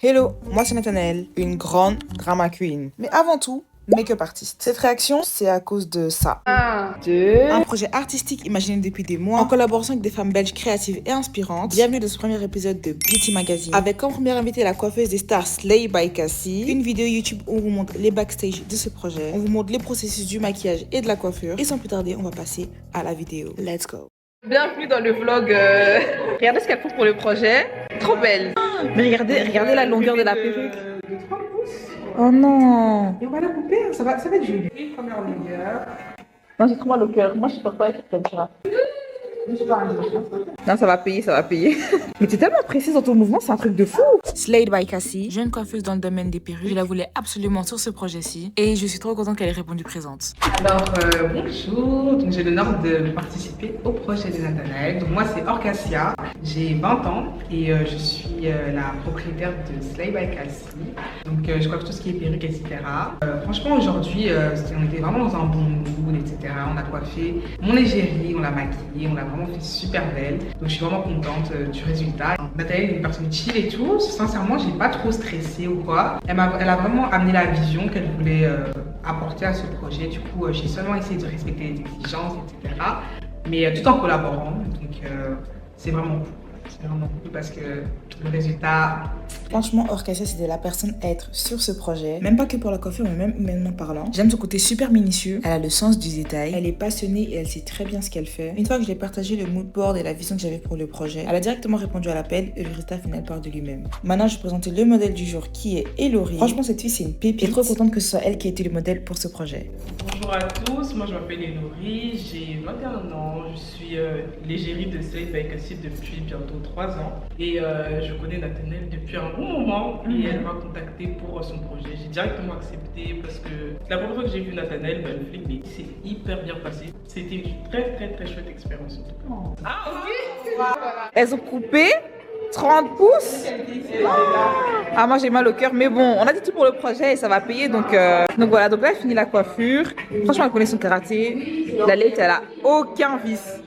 Hello, moi c'est Nathanaël, une grande drama queen. Mais avant tout, make-up artiste. Cette réaction, c'est à cause de ça. Un projet artistique imaginé depuis des mois, en collaboration avec des femmes belges créatives et inspirantes. Bienvenue dans ce premier épisode de Beauty Magazine. Avec comme première invitée la coiffeuse des stars Slay by Cassie. Une vidéo YouTube où on vous montre les backstage de ce projet. On vous montre les processus du maquillage et de la coiffure. Et sans plus tarder, on va passer à la vidéo. Let's go. Bienvenue dans le vlog. Regardez ce qu'elle trouve pour le projet. Trop belle. Mais regardez la longueur de la perruque. De 3 pouces. Oh non. Et on va la couper, ça va être joli. Première longueur. Non, j'ai trop mal au cœur. Moi, je sais pas être comme ça. Non, ça va payer. Mais t'es tellement précise dans ton mouvement, c'est un truc de fou. Slay by Cassie, jeune coiffeuse dans le domaine des perruques. Je la voulais absolument sur ce projet-ci et je suis trop contente qu'elle ait répondu présente. Alors, bonjour. Donc, j'ai l'honneur de participer au projet de Nathanaël. Donc, moi, c'est Orcasia. J'ai 20 ans et je suis la propriétaire de Slay by Cassie. Donc, je coiffe tout ce qui est perruque, etc. Franchement, aujourd'hui, on était vraiment dans un bon mood, etc. On a coiffé mon égérie, on l'a maquillée, on l'a vraiment fait super belle. Donc, je suis vraiment contente du résultat. Nathanaël est une personne chill et tout. Sincèrement, j'ai pas trop stressé ou quoi. Elle a vraiment amené la vision qu'elle voulait apporter à ce projet. Du coup, j'ai seulement essayé de respecter les exigences, etc. Mais tout en collaborant. Donc, c'est vraiment cool. C'est vraiment cool parce que le résultat... Franchement, Orcasia, c'était la personne à être sur ce projet. Même pas que pour la coiffure, mais même humainement parlant. J'aime son côté super minutieux. Elle a le sens du détail. Elle est passionnée et elle sait très bien ce qu'elle fait. Une fois que je lui ai partagé le mood board et la vision que j'avais pour le projet, elle a directement répondu à l'appel et le résultat final part de lui-même. Maintenant, je vais présenter le modèle du jour qui est Elori. Franchement, cette fille, c'est une pépite. Je suis trop contente que ce soit elle qui ait été le modèle pour ce projet. Bonjour à tous, moi je m'appelle Elori, j'ai 21 ans, je suis l'égérie de Slay by Cassie depuis bientôt 3 ans et je connais Nathanaël depuis un bon moment et elle m'a contacté pour son projet. J'ai directement accepté parce que la première fois que j'ai vu Nathanaël, le film s'est hyper bien passé. C'était une très chouette expérience en tout cas. Ah ok. Elles ont coupé 30 pouces. Ah, moi j'ai mal au cœur, mais bon, on a dit tout pour le projet et ça va payer, donc voilà. Donc là, elle finit la coiffure. Franchement, elle connaît son karaté. La Late, elle a aucun vice.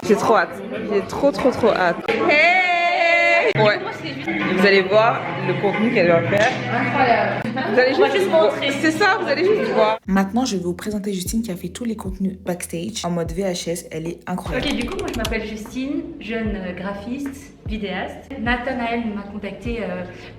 J'ai trop hâte. J'ai trop hâte. Hey! Ouais. Vous allez voir le contenu qu'elle va faire. Incroyable. Vous allez juste montrer. C'est ça, vous allez juste voir. Maintenant, je vais vous présenter Justine qui a fait tous les contenus backstage en mode VHS. Elle est incroyable. Ok, du coup, moi je m'appelle Justine, jeune graphiste, vidéaste. Nathanaël m'a contactée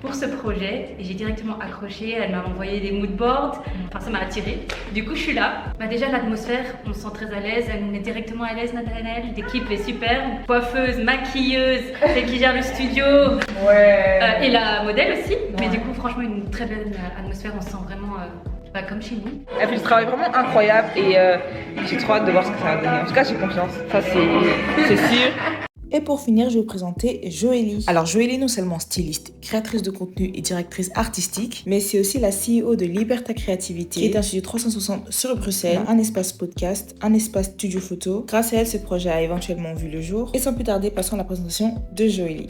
pour ce projet et j'ai directement accroché. Elle m'a envoyé des moodboards, enfin ça m'a attirée. Du coup, je suis là. Déjà, l'atmosphère, on se sent très à l'aise. Elle nous met directement à l'aise, Nathanaël. L'équipe est super. Coiffeuse, maquilleuse, celle qui gère le studio. Ouais. Et la modèle aussi. Ouais. Mais du coup, franchement, une très belle atmosphère. On se sent vraiment comme chez nous. Elle fait du travail vraiment incroyable et j'ai trop hâte de voir ce que ça va donner. En tout cas, j'ai confiance. Ça, c'est sûr. Et pour finir, je vais vous présenter Joélie. Alors Joélie, non seulement styliste, créatrice de contenu et directrice artistique, mais c'est aussi la CEO de Liberta Créativité, qui est un studio 360 sur Bruxelles, un espace podcast, un espace studio photo. Grâce à elle, ce projet a éventuellement vu le jour. Et sans plus tarder, passons à la présentation de Joélie.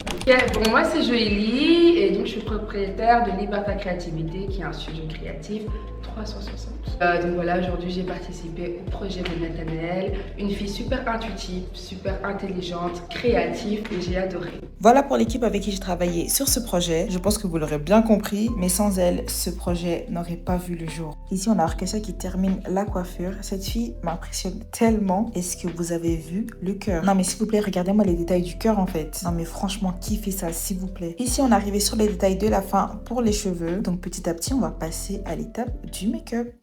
Bon, moi c'est Joélie et donc je suis propriétaire de Liberta Créativité, qui est un studio créatif 360. Donc voilà, aujourd'hui j'ai participé au projet de Nathanaël, une fille super intuitive, super intelligente, créative et j'ai adoré. Voilà pour l'équipe avec qui j'ai travaillé sur ce projet. Je pense que vous l'aurez bien compris, mais sans elle, ce projet n'aurait pas vu le jour. Ici, on a Orcasia qui termine la coiffure. Cette fille m'impressionne tellement. Est-ce que vous avez vu le cœur? Non mais s'il vous plaît, regardez-moi les détails du cœur en fait. Non mais franchement, qui fait ça s'il vous plaît? Ici, on est arrivé sur les détails de la fin pour les cheveux. Donc petit à petit, on va passer à l'étape du make-up.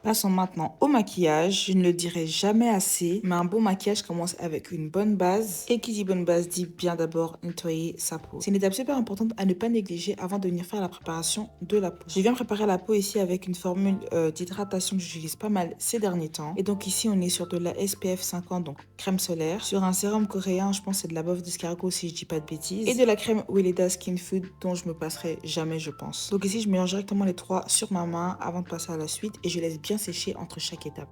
Passons maintenant au maquillage. Je ne le dirai jamais assez, mais un bon maquillage commence avec une bonne base. Et qui dit bonne base dit bien d'abord nettoyer sa peau. C'est une étape super importante à ne pas négliger avant de venir faire la préparation de la peau. Je viens préparer la peau ici avec une formule d'hydratation que j'utilise pas mal ces derniers temps. Et donc ici, on est sur de la SPF 50, donc crème solaire. Sur un sérum coréen, je pense que c'est de la bave d'escargot si je dis pas de bêtises. Et de la crème Weleda Skin Food dont je me passerai jamais, je pense. Donc ici, je mélange directement les trois sur ma main avant de passer à la suite et je laisse bien sécher entre chaque étape.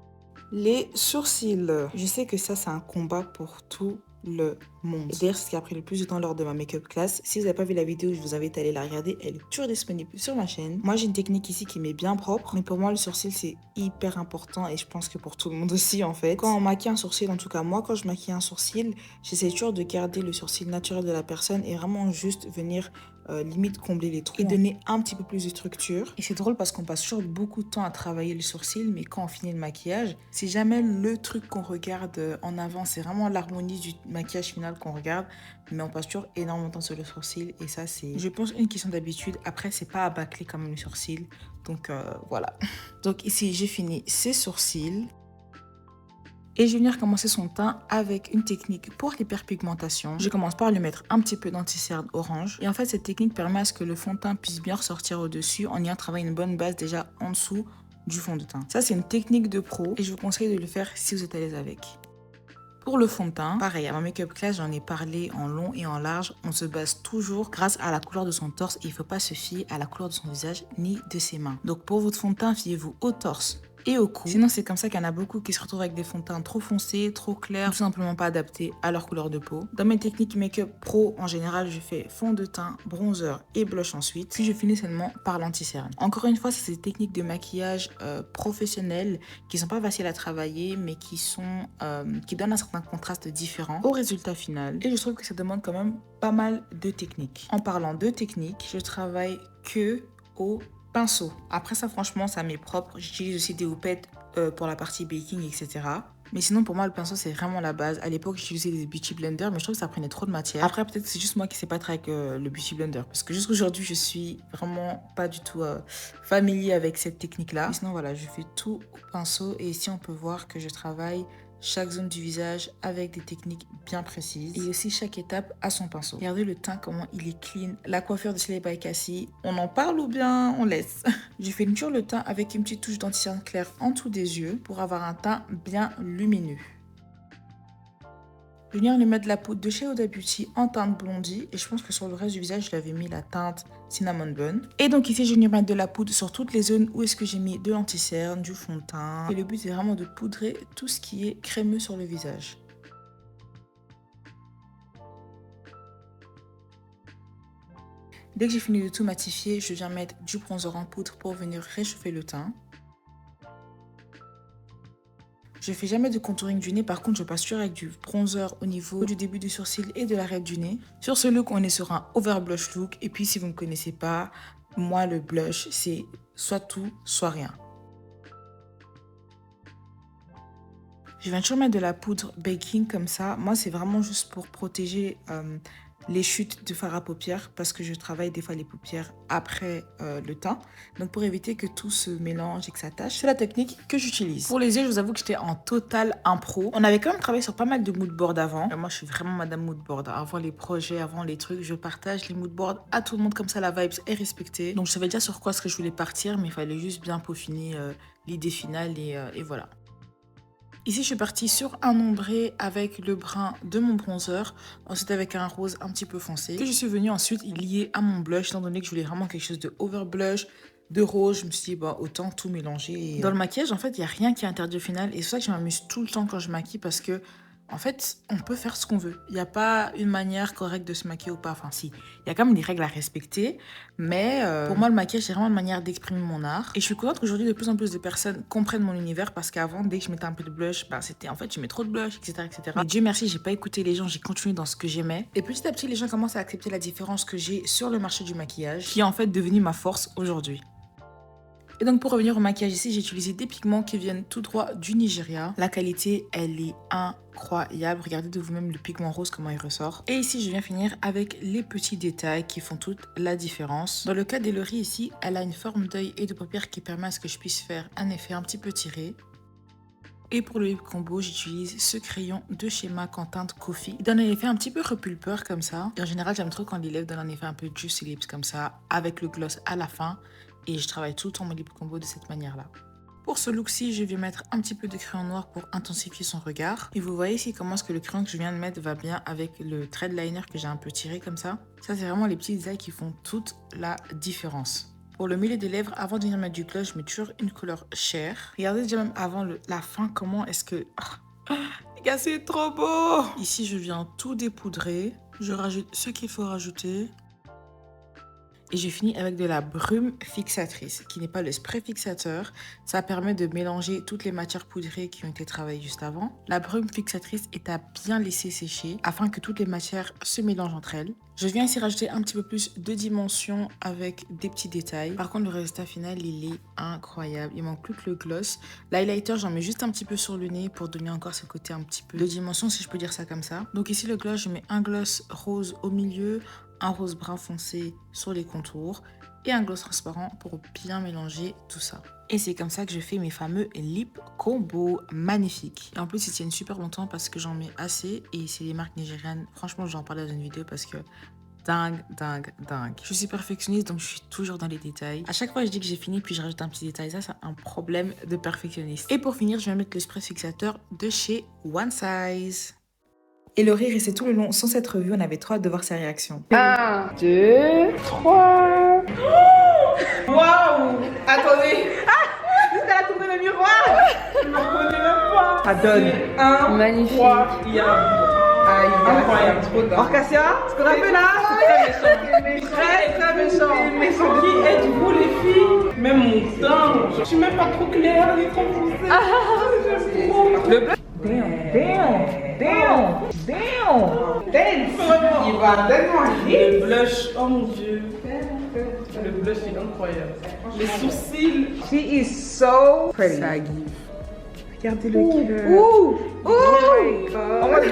Les sourcils. Je sais que ça, c'est un combat pour tout le monde. Et d'ailleurs, c'est ce qui a pris le plus de temps lors de ma make-up class. Si vous n'avez pas vu la vidéo, je vous invite à aller la regarder. Elle est toujours disponible sur ma chaîne. Moi, j'ai une technique ici qui m'est bien propre, mais pour moi, le sourcil, c'est hyper important et je pense que pour tout le monde aussi, en fait. Quand on maquille un sourcil, en tout cas, moi, quand je maquille un sourcil, j'essaie toujours de garder le sourcil naturel de la personne et vraiment juste venir limite combler les trous et donner un petit peu plus de structure. Et c'est drôle parce qu'on passe toujours beaucoup de temps à travailler le sourcil, mais quand on finit le maquillage, c'est jamais le truc qu'on regarde en avant, c'est vraiment l'harmonie du maquillage final qu'on regarde, mais on passe toujours énormément de temps sur le sourcil et ça c'est, je pense, une question d'habitude. Après, c'est pas à bâcler comme le sourcil, donc voilà. Donc ici, j'ai fini ses sourcils. Et je vais venir commencer son teint avec une technique pour l'hyperpigmentation. Je commence par lui mettre un petit peu d'anti-cerne orange. Et en fait, cette technique permet à ce que le fond de teint puisse bien ressortir au-dessus en ayant travaillé une bonne base déjà en dessous du fond de teint. Ça, c'est une technique de pro et je vous conseille de le faire si vous êtes à l'aise avec. Pour le fond de teint, pareil, à ma make-up class, j'en ai parlé en long et en large. On se base toujours grâce à la couleur de son torse et il ne faut pas se fier à la couleur de son visage ni de ses mains. Donc pour votre fond de teint, fiez-vous au torse et au cou. Sinon, c'est comme ça qu'il y en a beaucoup qui se retrouvent avec des fonds de teint trop foncés, trop clairs, tout simplement pas adaptés à leur couleur de peau. Dans mes techniques make-up pro, en général, je fais fond de teint, bronzer et blush ensuite. Puis je finis seulement par l'anti-cerne. Encore une fois, c'est des techniques de maquillage professionnelles qui sont pas faciles à travailler, mais qui donnent un certain contraste différent au résultat final. Et je trouve que ça demande quand même pas mal de techniques. En parlant de techniques, je travaille que au pinceau. Après ça, franchement, ça m'est propre. J'utilise aussi des houppettes pour la partie baking, etc. Mais sinon, pour moi, le pinceau, c'est vraiment la base. À l'époque, j'utilisais des beauty blenders, mais je trouve que ça prenait trop de matière. Après, peut-être que c'est juste moi qui sais pas travailler avec le beauty blender. Parce que jusqu'aujourd'hui, je suis vraiment pas du tout familier avec cette technique-là. Mais sinon, voilà, je fais tout au pinceau. Et ici, on peut voir que je travaille chaque zone du visage avec des techniques bien précises. Et aussi, chaque étape a son pinceau. Regardez le teint, comment il est clean. La coiffure de Slay by Cassie, on en parle ou bien on laisse? Je fais toujours le teint avec une petite touche d'anti-cerne clair en dessous des yeux pour avoir un teint bien lumineux. Je vais venir lui mettre de la poudre de chez Huda Beauty en teinte blondie. Et je pense que sur le reste du visage, je l'avais mis la teinte Cinnamon Bun. Et donc ici, je vais venir mettre de la poudre sur toutes les zones où est-ce que j'ai mis de l'anti-cerne, du fond de teint. Et le but, c'est vraiment de poudrer tout ce qui est crémeux sur le visage. Dès que j'ai fini de tout matifier, je viens mettre du bronzer en poudre pour venir réchauffer le teint. Je fais jamais de contouring du nez, par contre je passe toujours avec du bronzer au niveau du début du sourcil et de l'arête du nez. Sur ce look, on est sur un over blush look. Et puis si vous ne me connaissez pas, moi le blush c'est soit tout, soit rien. Je viens toujours mettre de la poudre baking comme ça. Moi c'est vraiment juste pour protéger les chutes de fard à paupières parce que je travaille des fois les paupières après le teint. Donc pour éviter que tout se mélange et que ça tâche, c'est la technique que j'utilise. Pour les yeux, je vous avoue que j'étais en total impro. On avait quand même travaillé sur pas mal de mood boards avant. Moi, je suis vraiment madame mood board. Avant les projets, avant les trucs, je partage les mood boards à tout le monde, comme ça la vibe est respectée. Donc je savais déjà sur quoi est-ce que je voulais partir, mais il fallait juste bien peaufiner l'idée finale et voilà. Ici, je suis partie sur un ombré avec le brun de mon bronzer, ensuite avec un rose un petit peu foncé, que je suis venue ensuite lier à mon blush, étant donné que je voulais vraiment quelque chose de over blush, de rose. Je me suis dit, bah, autant tout mélanger. Et dans le maquillage, en fait, il n'y a rien qui est interdit au final, et c'est ça que je m'amuse tout le temps quand je maquille, parce que en fait, on peut faire ce qu'on veut. Il n'y a pas une manière correcte de se maquiller ou pas. Enfin, si, il y a quand même des règles à respecter. Mais pour moi, le maquillage, c'est vraiment une manière d'exprimer mon art. Et je suis contente qu'aujourd'hui, de plus en plus de personnes comprennent mon univers. Parce qu'avant, dès que je mettais un peu de blush, bah, c'était en fait, je mets trop de blush, etc., etc. Mais Dieu merci, j'ai pas écouté les gens, j'ai continué dans ce que j'aimais. Et petit à petit, les gens commencent à accepter la différence que j'ai sur le marché du maquillage, qui est en fait devenu ma force aujourd'hui. Et donc pour revenir au maquillage ici, j'ai utilisé des pigments qui viennent tout droit du Nigeria. La qualité, elle est incroyable. Regardez de vous-même le pigment rose, comment il ressort. Et ici, je viens finir avec les petits détails qui font toute la différence. Dans le cas d'Elori ici, elle a une forme d'œil et de paupières qui permet à ce que je puisse faire un effet un petit peu tiré. Et pour le lip combo, j'utilise ce crayon de chez MAC en teinte Coffee. Il donne un effet un petit peu repulpeur comme ça. Et en général, j'aime trop quand les lèvres donnent un effet un peu juicy lips comme ça, avec le gloss à la fin. Et je travaille tout le temps mon lip combo de cette manière-là. Pour ce look-ci, je vais mettre un petit peu de crayon noir pour intensifier son regard. Et vous voyez ici comment est-ce que le crayon que je viens de mettre va bien avec le thread liner que j'ai un peu tiré comme ça. Ça, c'est vraiment les petits détails qui font toute la différence. Pour le milieu des lèvres, avant de venir mettre du gloss, je mets toujours une couleur chair. Regardez déjà même avant la fin, comment est-ce que Les gars, c'est trop beau. Ici, je viens tout dépoudrer. Je rajoute ce qu'il faut rajouter. Et je finis avec de la brume fixatrice, qui n'est pas le spray fixateur. Ça permet de mélanger toutes les matières poudrées qui ont été travaillées juste avant. La brume fixatrice est à bien laisser sécher afin que toutes les matières se mélangent entre elles. Je viens ici rajouter un petit peu plus de dimension avec des petits détails. Par contre, le résultat final, il est incroyable. Il manque plus que le gloss. L'highlighter, j'en mets juste un petit peu sur le nez pour donner encore ce côté un petit peu de dimension, si je peux dire ça comme ça. Donc ici, le gloss, je mets un gloss rose au milieu, un rose brun foncé sur les contours et un gloss transparent pour bien mélanger tout ça. Et c'est comme ça que je fais mes fameux lip combo magnifiques. Et en plus, ils tiennent super longtemps parce que j'en mets assez et c'est des marques nigérianes. Franchement, j'en parle dans une vidéo parce que dingue. Je suis perfectionniste, donc je suis toujours dans les détails. À chaque fois, je dis que j'ai fini, puis je rajoute un petit détail. Ça, c'est un problème de perfectionniste. Et pour finir, je vais mettre le spray fixateur de chez One Size. Et le rire restait tout le long sans s'être vu. On avait trop hâte de voir ses réactions. 1, 2, 3. Waouh! Attendez! Jusqu'à la tournée le miroir! Je me reconnais même pas! Ça donne un, Magnifique. 3, il y a incroyable, trop d'or. Orcasia, ce qu'on a fait là, c'est très méchant. Méchant. Qui êtes-vous les filles? Même mon teint, je suis même pas trop claire, il est trop foncé. J'aime trop. Le blush. Damn! Il va tellement vite. Le blush, oh mon dieu. Le blush est incroyable. Les sourcils. She is so pretty. Ça give. Regardez le cœur. Ouh! Oh my god!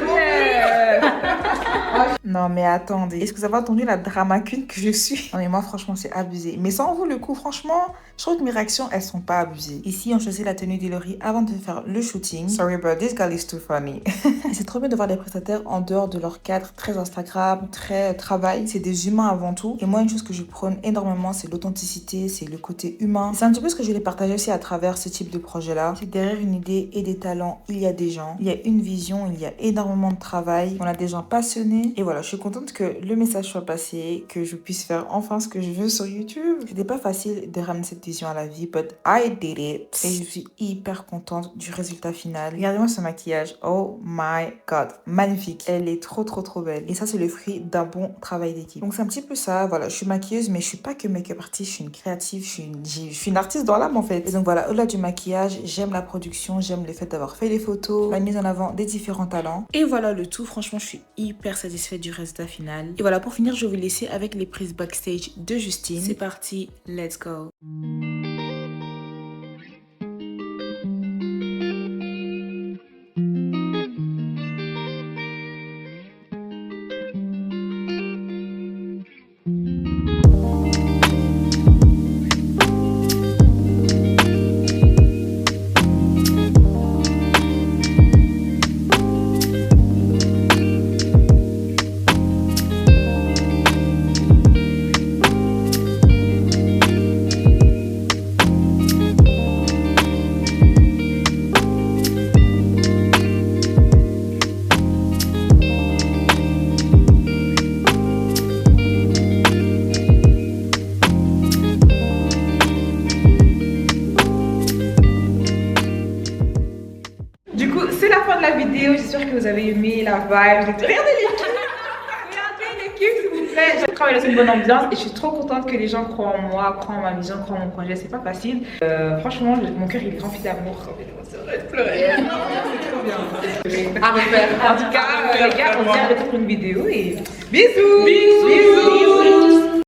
Non mais attendez, est-ce que vous avez entendu la drama queen que je suis? Non mais moi franchement c'est abusé. Mais sans vous le coup, franchement, je trouve que mes réactions elles sont pas abusées. Ici on choisit la tenue d'Hilary avant de faire le shooting. Sorry but this girl is too funny. Et c'est trop bien de voir les prestataires en dehors de leur cadre très Instagram, très travail. C'est des humains avant tout. Et moi une chose que je prône énormément c'est l'authenticité, c'est le côté humain. C'est un petit peu ce que je voulais partager aussi à travers ce type de projet là. C'est que derrière une idée et des talents, il y a des gens. Il y a une vision, il y a énormément de travail. On a des gens passionnés. Et voilà, je suis contente que le message soit passé, que je puisse faire enfin ce que je veux sur YouTube. C'était pas facile de ramener cette vision à la vie, but I did it. Et je suis hyper contente du résultat final. Regardez-moi ce maquillage. Oh my god. Magnifique. Elle est trop belle. Et ça, c'est le fruit d'un bon travail d'équipe. Donc c'est un petit peu ça. Voilà, je suis maquilleuse, mais je suis pas que make-up artiste. Je suis une créative. Je suis une artiste dans l'âme en fait. Et donc voilà, au-delà du maquillage, j'aime la production, j'aime le fait d'avoir fait les photos, la mise en avant des différents talents. Et voilà le tout. Franchement, je suis hyper satisfaite du résultat final. Et voilà, pour finir, je vais vous laisser avec les prises backstage de Justine. C'est parti, let's go. J'espère que vous avez aimé la vibe. Regardez l'équipe, s'il vous plaît. Je travaille dans une bonne ambiance et je suis trop contente que les gens croient en moi, croient en ma vision, croient en mon projet. C'est pas facile. Franchement, mon cœur il est rempli d'amour. C'est vrai de pleurer. C'est trop bien. À refaire. En tout cas, les gars, on se dit à la prochaine vidéo et bisous. Bisous.